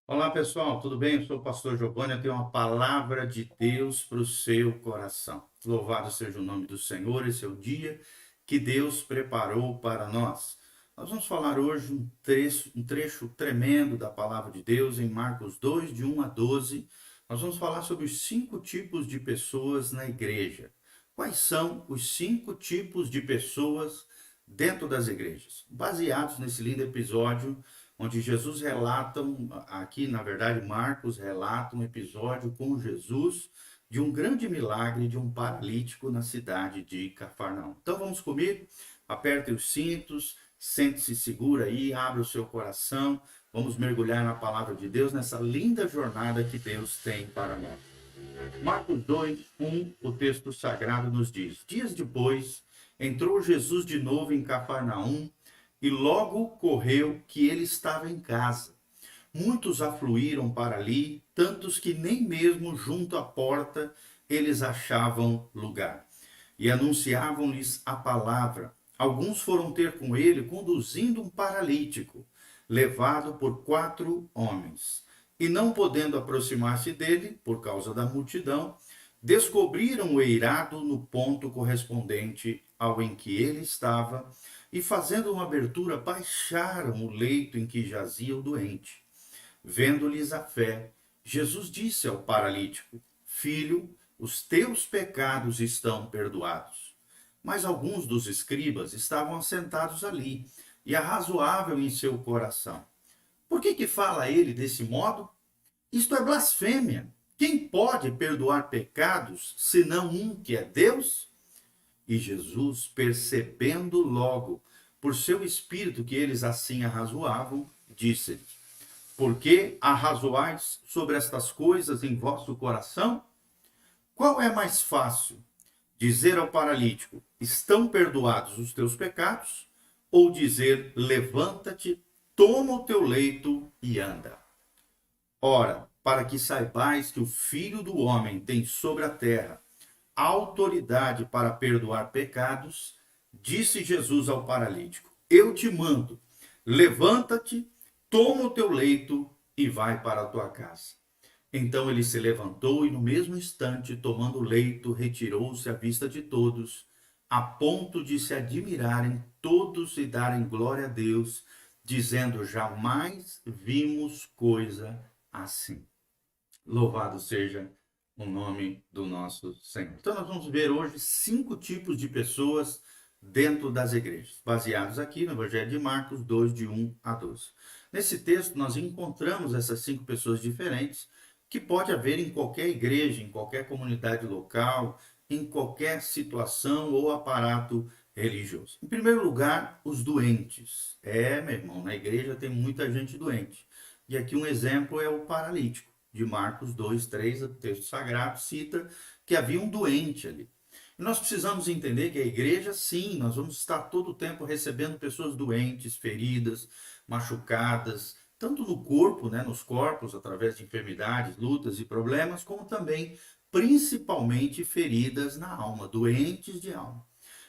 Olá pessoal, tudo bem? Eu sou o pastor Giovanni, eu tenho uma palavra de Deus para o seu coração. Louvado seja o nome do Senhor, esse é o dia que Deus preparou para nós. Nós vamos falar hoje um trecho tremendo da palavra de Deus em Marcos 2, de 1 a 12. Nós vamos falar sobre os 5 tipos de pessoas na igreja. Quais são os 5 tipos de pessoas dentro das igrejas? Baseados nesse lindo episódio onde Jesus relata, aqui na verdade Marcos relata um episódio com Jesus de um grande milagre de um paralítico na cidade de Cafarnaum. Então vamos comigo, aperte os cintos, sente-se seguro aí, abra o seu coração, vamos mergulhar na palavra de Deus, nessa linda jornada que Deus tem para nós. Marcos 2, 1, o texto sagrado nos diz: Dias depois, entrou Jesus de novo em Cafarnaum e logo correu que ele estava em casa. Muitos afluíram para ali, tantos que nem mesmo junto à porta eles achavam lugar. E anunciavam-lhes a palavra. Alguns foram ter com ele, conduzindo um paralítico, levado por 4 homens. E não podendo aproximar-se dele, por causa da multidão, descobriram o eirado no ponto correspondente ao em que ele estava, e fazendo uma abertura, baixaram o leito em que jazia o doente. Vendo-lhes a fé, Jesus disse ao paralítico: Filho, os teus pecados estão perdoados. Mas alguns dos escribas estavam assentados ali e arrazoavam em seu coração: Por que fala ele desse modo? Isto é blasfêmia. Quem pode perdoar pecados senão um que é Deus? E Jesus, percebendo logo por seu espírito que eles assim arrazoavam, disse-lhes: Por que arrazoais sobre estas coisas em vosso coração? Qual é mais fácil, dizer ao paralítico: Estão perdoados os teus pecados? Ou dizer: Levanta-te, toma o teu leito e anda? Ora, para que saibais que o Filho do Homem tem sobre a terra autoridade para perdoar pecados, disse Jesus ao paralítico: Eu te mando, levanta-te, toma o teu leito e vai para a tua casa. Então ele se levantou e, no mesmo instante, tomando o leito, retirou-se à vista de todos, a ponto de se admirarem todos e darem glória a Deus, dizendo: Jamais vimos coisa assim. Louvado seja o nome do nosso Senhor. Então, nós vamos ver hoje 5 tipos de pessoas dentro das igrejas, baseados aqui no Evangelho de Marcos 2, de 1 a 12. Nesse texto, nós encontramos essas 5 pessoas diferentes que pode haver em qualquer igreja, em qualquer comunidade local, em qualquer situação ou aparato religioso. Em primeiro lugar, os doentes. Meu irmão, na igreja tem muita gente doente. E aqui um exemplo é o paralítico de Marcos 2, 3, o texto sagrado cita que havia um doente ali. E nós precisamos entender que a igreja, sim, nós vamos estar todo o tempo recebendo pessoas doentes, feridas, machucadas, tanto no corpo, né, nos corpos, através de enfermidades, lutas e problemas, como também, principalmente, feridas na alma, doentes de alma.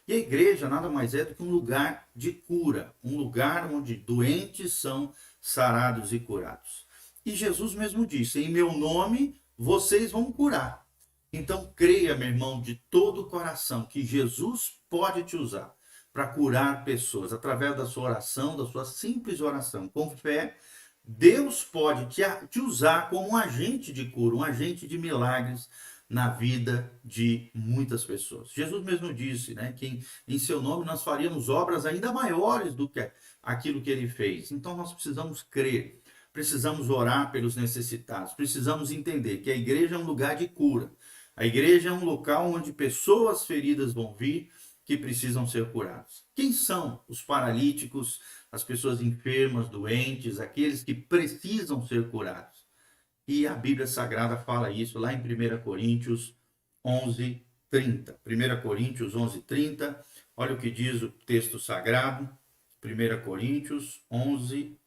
E a igreja nada mais é do que um lugar de cura, um lugar onde doentes são sarados e curados. E Jesus mesmo disse: Em meu nome vocês vão curar. Então creia, meu irmão, de todo o coração que Jesus pode te usar para curar pessoas através da sua oração, da sua simples oração. Com fé, Deus pode te usar como um agente de cura, um agente de milagres na vida de muitas pessoas. Jesus mesmo disse, né, que em seu nome nós faríamos obras ainda maiores do que aquilo que ele fez. Então nós precisamos crer, precisamos orar pelos necessitados, precisamos entender que a igreja é um lugar de cura. A igreja é um local onde pessoas feridas vão vir que precisam ser curados. Quem são os paralíticos, as pessoas enfermas, doentes, aqueles que precisam ser curados? E a Bíblia Sagrada fala isso lá em 1 Coríntios 11, 30. 1 Coríntios 11, 30. Olha o que diz o texto sagrado. 1 Coríntios 11,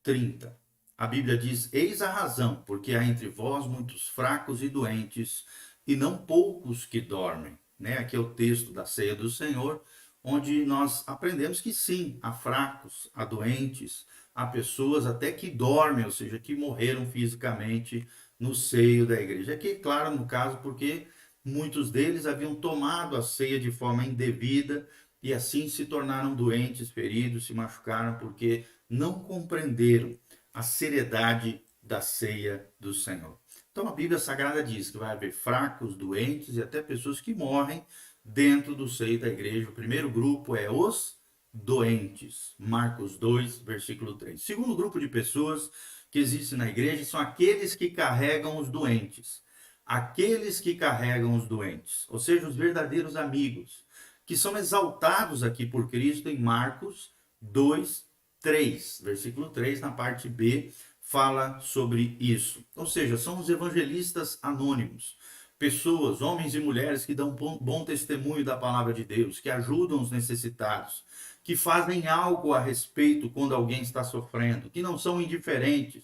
30. A Bíblia diz: Eis a razão, porque há entre vós muitos fracos e doentes, e não poucos que dormem. Né? Aqui é o texto da ceia do Senhor, onde nós aprendemos que sim, há fracos, há doentes, há pessoas até que dormem, ou seja, que morreram fisicamente no seio da igreja. Aqui, claro, no caso, porque muitos deles haviam tomado a ceia de forma indevida e assim se tornaram doentes, feridos, se machucaram porque não compreenderam a seriedade da ceia do Senhor. Então a Bíblia Sagrada diz que vai haver fracos, doentes e até pessoas que morrem dentro do seio da igreja. O primeiro grupo é os doentes. Marcos 2, versículo 3. O segundo grupo de pessoas que existe na igreja são aqueles que carregam os doentes. Aqueles que carregam os doentes, ou seja, os verdadeiros amigos, que são exaltados aqui por Cristo em Marcos 2, 3. Versículo 3, na parte B, fala sobre isso. Ou seja, são os evangelistas anônimos. Pessoas, homens e mulheres que dão bom testemunho da palavra de Deus, que ajudam os necessitados, que fazem algo a respeito quando alguém está sofrendo, que não são indiferentes,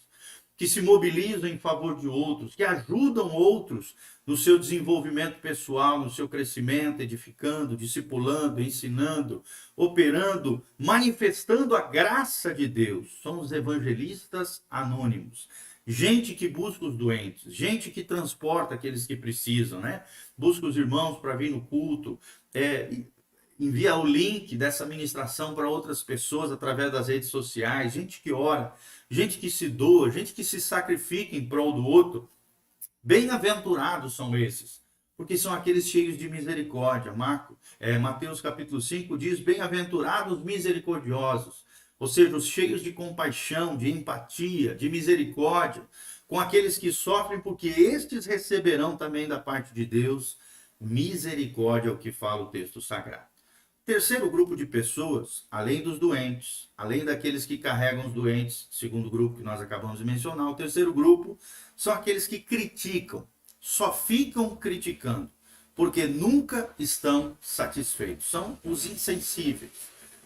que se mobilizam em favor de outros, que ajudam outros no seu desenvolvimento pessoal, no seu crescimento, edificando, discipulando, ensinando, operando, manifestando a graça de Deus. São os evangelistas anônimos. Gente que busca os doentes, gente que transporta aqueles que precisam, né? Busca os irmãos para vir no culto, envia o link dessa ministração para outras pessoas através das redes sociais, gente que ora, gente que se doa, gente que se sacrifica em prol do outro. Bem-aventurados são esses, porque são aqueles cheios de misericórdia. Mateus capítulo 5 diz, bem-aventurados misericordiosos, ou seja, os cheios de compaixão, de empatia, de misericórdia, com aqueles que sofrem, porque estes receberão também da parte de Deus misericórdia, é o que fala o texto sagrado. Terceiro grupo de pessoas, além dos doentes, além daqueles que carregam os doentes, segundo grupo que nós acabamos de mencionar, o terceiro grupo são aqueles que criticam, só ficam criticando, porque nunca estão satisfeitos. São os insensíveis,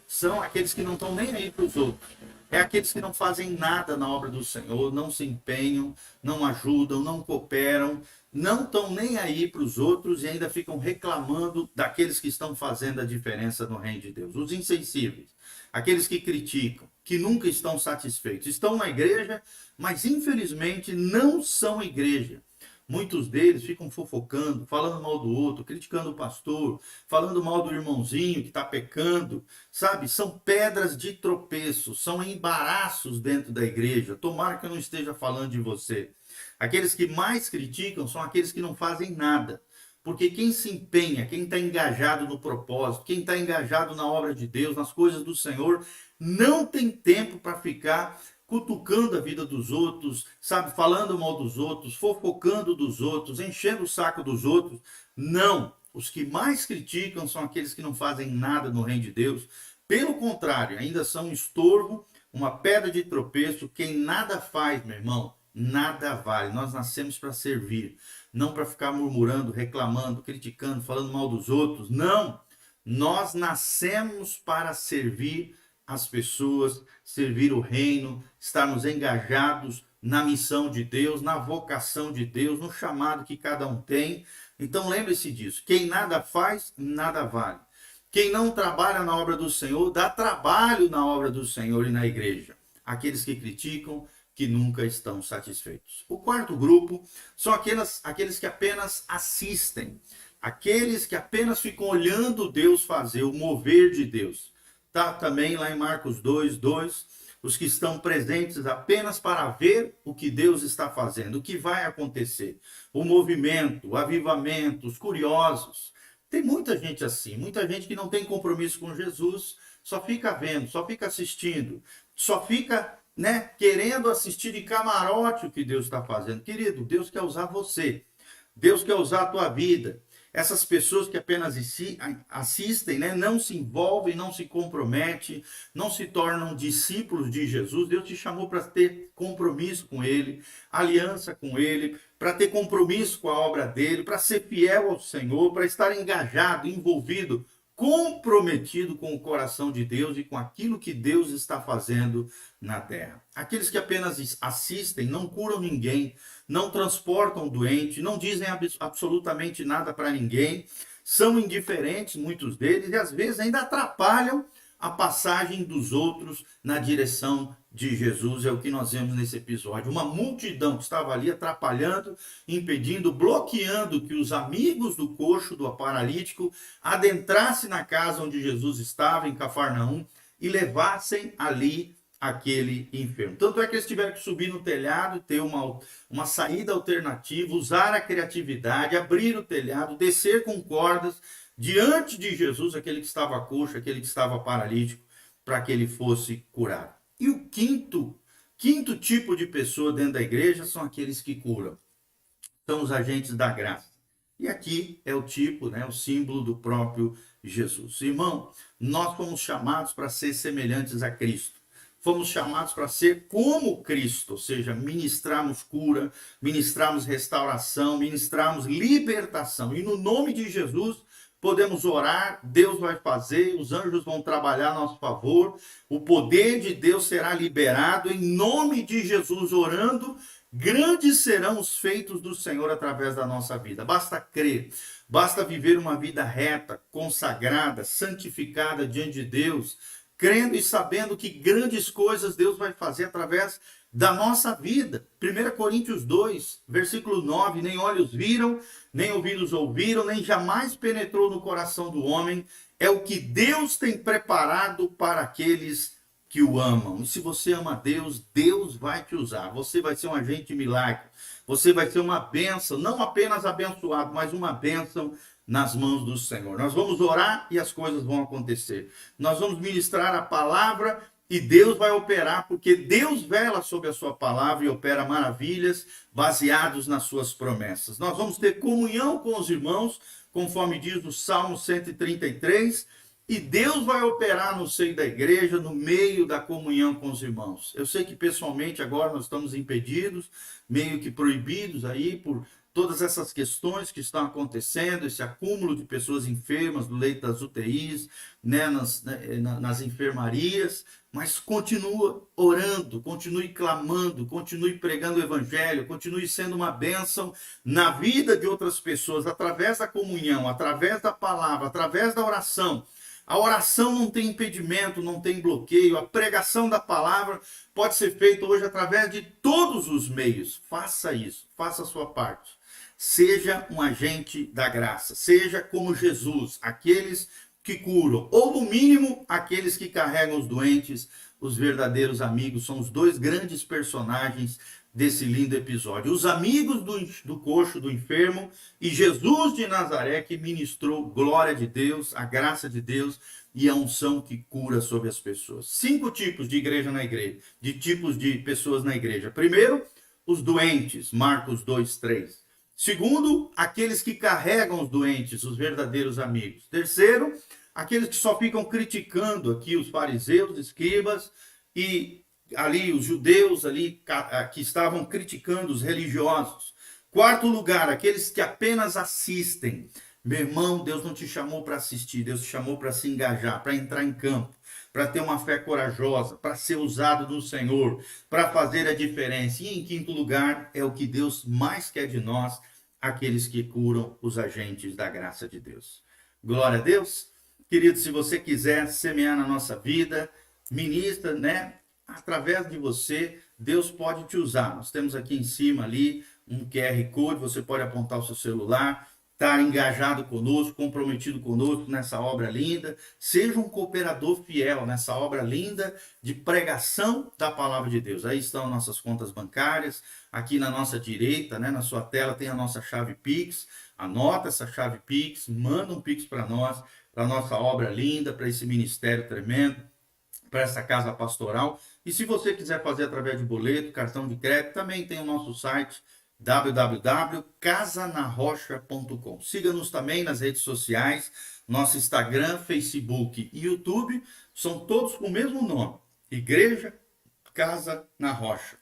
são aqueles que não estão nem aí para os outros. É aqueles que não fazem nada na obra do Senhor, não se empenham, não ajudam, não cooperam, não estão nem aí para os outros e ainda ficam reclamando daqueles que estão fazendo a diferença no reino de Deus. Os insensíveis, aqueles que criticam, que nunca estão satisfeitos, estão na igreja, mas infelizmente não são igreja. Muitos deles ficam fofocando, falando mal do outro, criticando o pastor, falando mal do irmãozinho que está pecando, sabe? São pedras de tropeço, são embaraços dentro da igreja. Tomara que eu não esteja falando de você. Aqueles que mais criticam são aqueles que não fazem nada. Porque quem se empenha, quem está engajado no propósito, quem está engajado na obra de Deus, nas coisas do Senhor, não tem tempo para ficar cutucando a vida dos outros, sabe, falando mal dos outros, fofocando dos outros, enchendo o saco dos outros. Não, os que mais criticam são aqueles que não fazem nada no reino de Deus. Pelo contrário, ainda são um estorvo, uma pedra de tropeço. Quem nada faz, meu irmão, nada vale. Nós nascemos para servir, não para ficar murmurando, reclamando, criticando, falando mal dos outros. Não, nós nascemos para servir as pessoas, servir o reino, estarmos engajados na missão de Deus, na vocação de Deus, no chamado que cada um tem. Então lembre-se disso, quem nada faz, nada vale. Quem não trabalha na obra do Senhor, dá trabalho na obra do Senhor e na igreja. Aqueles que criticam, que nunca estão satisfeitos. O quarto grupo são aqueles que apenas assistem, aqueles que apenas ficam olhando Deus fazer, o mover de Deus. Tá também lá em Marcos 2, 2, os que estão presentes apenas para ver o que Deus está fazendo, o que vai acontecer, o movimento, o avivamento, os curiosos. Tem muita gente assim, muita gente que não tem compromisso com Jesus, só fica vendo, só fica assistindo, só fica, querendo assistir de camarote o que Deus está fazendo. Querido, Deus quer usar você, Deus quer usar a tua vida. Essas pessoas que apenas assistem, não se envolvem, não se comprometem, não se tornam discípulos de Jesus. Deus te chamou para ter compromisso com Ele, aliança com Ele, para ter compromisso com a obra dEle, para ser fiel ao Senhor, para estar engajado, envolvido, comprometido com o coração de Deus e com aquilo que Deus está fazendo na terra. Aqueles que apenas assistem, não curam ninguém, não transportam o doente, não dizem absolutamente nada para ninguém, são indiferentes, muitos deles, e às vezes ainda atrapalham a passagem dos outros na direção de Jesus, é o que nós vemos nesse episódio. Uma multidão que estava ali atrapalhando, impedindo, bloqueando que os amigos do coxo, do paralítico, adentrassem na casa onde Jesus estava, em Cafarnaum, e levassem ali aquele enfermo. Tanto é que eles tiveram que subir no telhado, ter uma saída alternativa, usar a criatividade, abrir o telhado, descer com cordas diante de Jesus, aquele que estava coxo, aquele que estava paralítico, para que ele fosse curado. E o quinto tipo de pessoa dentro da igreja são aqueles que curam. São os agentes da graça. E aqui é o tipo, o símbolo do próprio Jesus. Irmão, nós fomos chamados para ser semelhantes a Cristo. Fomos chamados para ser como Cristo, ou seja, ministrarmos cura, ministrarmos restauração, ministrarmos libertação. E no nome de Jesus, podemos orar, Deus vai fazer, os anjos vão trabalhar a nosso favor, o poder de Deus será liberado, em nome de Jesus, orando, grandes serão os feitos do Senhor através da nossa vida. Basta crer, basta viver uma vida reta, consagrada, santificada diante de Deus, crendo e sabendo que grandes coisas Deus vai fazer através da nossa vida. 1 Coríntios 2, versículo 9, nem olhos viram, nem ouvidos ouviram, nem jamais penetrou no coração do homem, é o que Deus tem preparado para aqueles que o amam. E se você ama Deus, Deus vai te usar. Você vai ser um agente de milagre. Você vai ser uma bênção, não apenas abençoado, mas uma bênção nas mãos do Senhor. Nós vamos orar e as coisas vão acontecer. Nós vamos ministrar a palavra e Deus vai operar, porque Deus vela sobre a sua palavra e opera maravilhas baseados nas suas promessas. Nós vamos ter comunhão com os irmãos, conforme diz no Salmo 133, e Deus vai operar no seio da igreja, no meio da comunhão com os irmãos. Eu sei que pessoalmente agora nós estamos impedidos, meio que proibidos aí por todas essas questões que estão acontecendo, esse acúmulo de pessoas enfermas no leito das UTIs, nas enfermarias, mas continua orando, continue clamando, continue pregando o evangelho, continue sendo uma bênção na vida de outras pessoas, através da comunhão, através da palavra, através da oração. A oração não tem impedimento, não tem bloqueio. A pregação da palavra pode ser feita hoje através de todos os meios. Faça isso, faça a sua parte. Seja um agente da graça, seja como Jesus, aqueles que curam, ou no mínimo, aqueles que carregam os doentes, os verdadeiros amigos. São os dois grandes personagens desse lindo episódio. Os amigos do coxo, do enfermo, e Jesus de Nazaré, que ministrou glória de Deus, a graça de Deus e a unção que cura sobre as pessoas. 5 tipos de igreja na igreja, de tipos de pessoas na igreja. Primeiro, os doentes, Marcos 2:3. Segundo, aqueles que carregam os doentes, os verdadeiros amigos. Terceiro, aqueles que só ficam criticando aqui os fariseus, escribas e ali os judeus ali que estavam criticando os religiosos. Quarto lugar, aqueles que apenas assistem. Meu irmão, Deus não te chamou para assistir, Deus te chamou para se engajar, para entrar em campo, para ter uma fé corajosa, para ser usado do Senhor, para fazer a diferença. E em quinto lugar, é o que Deus mais quer de nós, aqueles que curam, os agentes da graça de Deus. Glória a Deus. Querido, se você quiser semear na nossa vida, ministra, através de você, Deus pode te usar. Nós temos aqui em cima ali um QR Code, você pode apontar o seu celular, estar engajado conosco, comprometido conosco nessa obra linda. Seja um cooperador fiel nessa obra linda de pregação da palavra de Deus. Aí estão nossas contas bancárias, aqui na nossa direita, na sua tela tem a nossa chave Pix. Anota essa chave Pix, manda um Pix para nós, para a nossa obra linda, para esse ministério tremendo, para essa casa pastoral. E se você quiser fazer através de boleto, cartão de crédito, também tem o nosso site www.casanarrocha.com. Siga-nos também nas redes sociais, nosso Instagram, Facebook e YouTube, são todos com o mesmo nome, Igreja Casa na Rocha.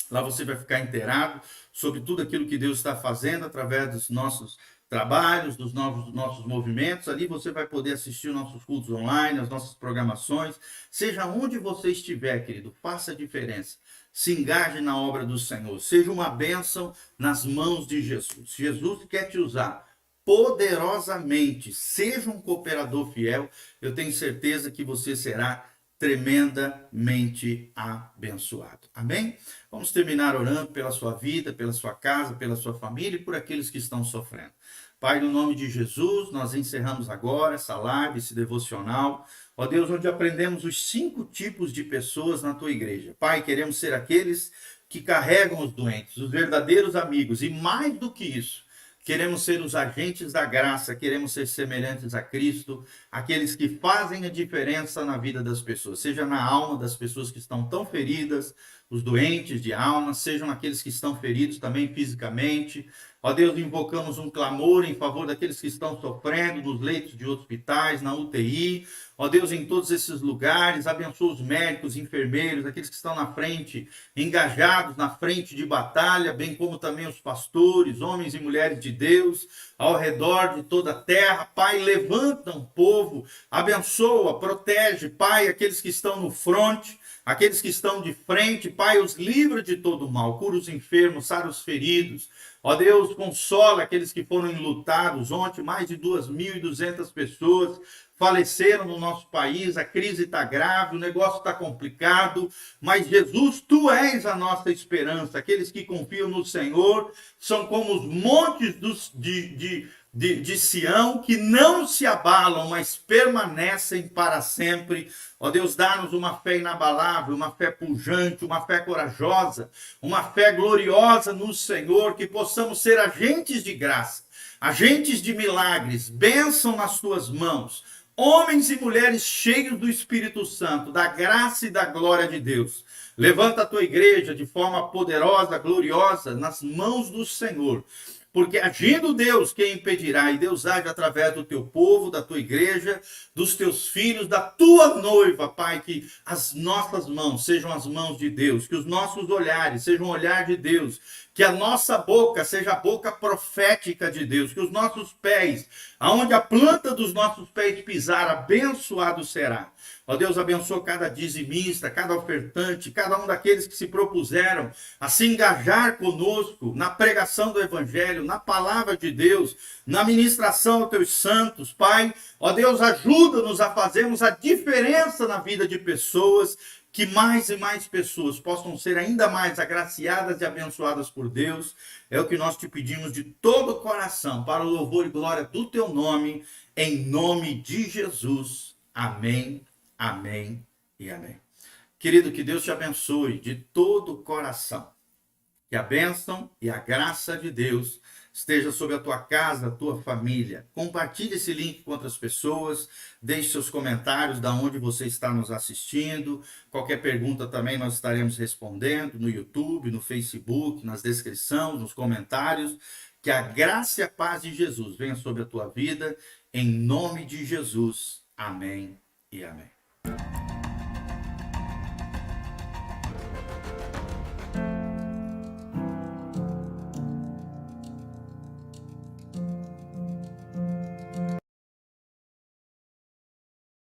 Lá você vai ficar inteirado sobre tudo aquilo que Deus está fazendo através dos nossos trabalhos, dos nossos movimentos. Ali você vai poder assistir os nossos cultos online, as nossas programações. Seja onde você estiver, querido, faça a diferença. Se engaje na obra do Senhor. Seja uma bênção nas mãos de Jesus. Jesus quer te usar poderosamente. Seja um cooperador fiel. Eu tenho certeza que você será tremendamente abençoado. Amém? Vamos terminar orando pela sua vida, pela sua casa, pela sua família e por aqueles que estão sofrendo. Pai, no nome de Jesus, nós encerramos agora essa live, esse devocional. Ó Deus, onde aprendemos os 5 tipos de pessoas na tua igreja. Pai, queremos ser aqueles que carregam os doentes, os verdadeiros amigos, e mais do que isso, queremos ser os agentes da graça, queremos ser semelhantes a Cristo, aqueles que fazem a diferença na vida das pessoas, seja na alma das pessoas que estão tão feridas, os doentes de alma, sejam aqueles que estão feridos também fisicamente. Ó Deus, invocamos um clamor em favor daqueles que estão sofrendo nos leitos de hospitais, na UTI. Ó Deus, em todos esses lugares, abençoa os médicos, enfermeiros, aqueles que estão na frente, engajados na frente de batalha, bem como também os pastores, homens e mulheres de Deus, ao redor de toda a terra. Pai, levanta um povo, abençoa, protege, Pai, aqueles que estão no fronte, aqueles que estão de frente. Pai, os livra de todo mal, cura os enfermos, sara os feridos. Ó Deus, consola aqueles que foram enlutados. Ontem, mais de 2.200 pessoas faleceram no nosso país, a crise está grave, o negócio está complicado, mas Jesus, tu és a nossa esperança. Aqueles que confiam no Senhor são como os montes de Sião, que não se abalam, mas permanecem para sempre. Ó Deus, dá-nos uma fé inabalável, uma fé pujante, uma fé corajosa, uma fé gloriosa no Senhor, que possamos ser agentes de graça, agentes de milagres, bênção nas tuas mãos, homens e mulheres cheios do Espírito Santo, da graça e da glória de Deus. Levanta a tua igreja de forma poderosa, gloriosa, nas mãos do Senhor. Porque agindo Deus, quem impedirá? E Deus age através do teu povo, da tua igreja, dos teus filhos, da tua noiva, Pai, que as nossas mãos sejam as mãos de Deus, que os nossos olhares sejam o olhar de Deus, que a nossa boca seja a boca profética de Deus, que os nossos pés, aonde a planta dos nossos pés pisar, abençoado será. Ó Deus, abençoa cada dizimista, cada ofertante, cada um daqueles que se propuseram a se engajar conosco na pregação do Evangelho, na palavra de Deus, na ministração aos teus santos. Pai, ó Deus, ajuda-nos a fazermos a diferença na vida de pessoas, que mais e mais pessoas possam ser ainda mais agraciadas e abençoadas por Deus. É o que nós te pedimos de todo o coração, para o louvor e glória do teu nome, em nome de Jesus. Amém, amém e amém. Querido, que Deus te abençoe de todo o coração. Que a bênção e a graça de Deus esteja sobre a tua casa, a tua família. Compartilhe esse link com outras pessoas. Deixe seus comentários de onde você está nos assistindo. Qualquer pergunta também nós estaremos respondendo no YouTube, no Facebook, nas descrições, nos comentários. Que a graça e a paz de Jesus venha sobre a tua vida. Em nome de Jesus. Amém e amém.